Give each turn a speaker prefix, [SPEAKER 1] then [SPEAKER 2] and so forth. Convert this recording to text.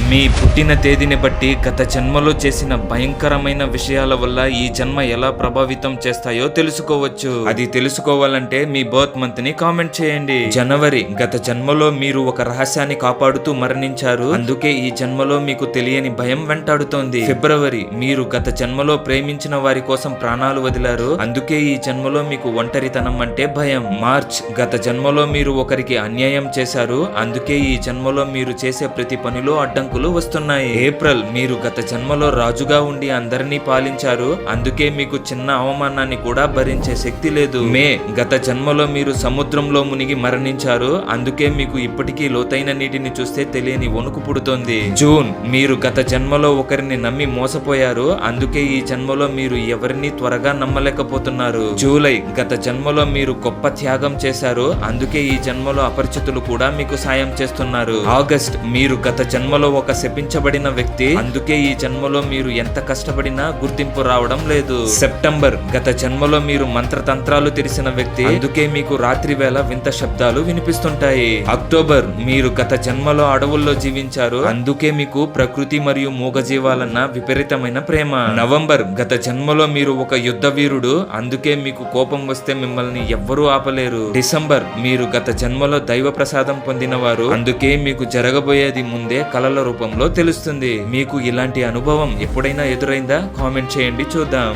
[SPEAKER 1] మీ పుట్టిన తేదీని బట్టి గత జన్మలో చేసిన భయంకరమైన విషయాల వల్ల ఈ జన్మ ఎలా ప్రభావితం చేస్తాయో తెలుసుకోవచ్చు. అది తెలుసుకోవాలంటే మీ బర్త్ మంత్ ని కామెంట్ చేయండి. జనవరి, గత జన్మలో మీరు ఒక రహస్యాన్ని కాపాడుతూ మరణించారు, అందుకే ఈ జన్మలో మీకు తెలియని భయం వెంటాడుతోంది. ఫిబ్రవరి, మీరు గత జన్మలో ప్రేమించిన వారి కోసం ప్రాణాలు వదిలారు, అందుకే ఈ జన్మలో మీకు ఒంటరితనం అంటే భయం. మార్చ్, గత జన్మలో మీరు ఒకరికి అన్యాయం చేశారు, అందుకే ఈ జన్మలో మీరు చేసే ప్రతి పనిలో అడ్డంకులు వస్తున్నాయి. ఏప్రిల్, మీరు గత జన్మలో రాజుగా ఉండి అందరినీ పాలించారు, అందుకే మీకు చిన్న అవమానాన్ని కూడా భరించే శక్తి లేదు. మే, గత జన్మలో మీరు సముద్రంలో మునిగి మరణించారు, అందుకే మీకు ఇప్పటికీ లోతైన నీటిని చూస్తే తెలియని వణుకు పుడుతోంది. జూన్, మీరు గత జన్మలో ఒకరిని నమ్మి మోసపోయారు, అందుకే ఈ జన్మలో మీరు ఎవరిని త్వరగా నమ్మలేకపోతున్నారు. జూలై, గత జన్మలో మీరు గొప్ప త్యాగం చేశారు, అందుకే ఈ జన్మలో అపరిచితులు కూడా మీకు సాయం చేస్తున్నారు. ఆగస్ట్, మీరు గత జన్మలో ఒక శపించబడిన వ్యక్తి, అందుకే ఈ జన్మలో మీరు ఎంత కష్టపడినా గుర్తింపు రావడం లేదు. సెప్టెంబర్, గత జన్మలో మీరు మంత్రతంత్రాలు తెలిసిన వ్యక్తి, అందుకే మీకు రాత్రి వేళ వింత శబ్దాలు వినిపిస్తుంటాయి. అక్టోబర్, మీరు గత జన్మలో అడవుల్లో జీవించారు, అందుకే మీకు ప్రకృతి మరియు మూగజీవాలన్న విపరీతమైన ప్రేమ. నవంబర్, గత జన్మలో మీరు ఒక యుద్ధ వీరుడు, అందుకే మీకు కోపం వస్తే మిమ్మల్ని ఎవ్వరూ ఆపలేరు. డిసెంబర్, మీరు గత జన్మలో దైవ ప్రసాదం పొందినవారు, అందుకే మీకు జరగబోయేది ముందే కలల రూపంలో తెలుస్తుంది. మీకు ఇలాంటి అనుభవం ఎప్పుడైనా ఎదురైందా? కామెంట్ చేయండి, చూద్దాం.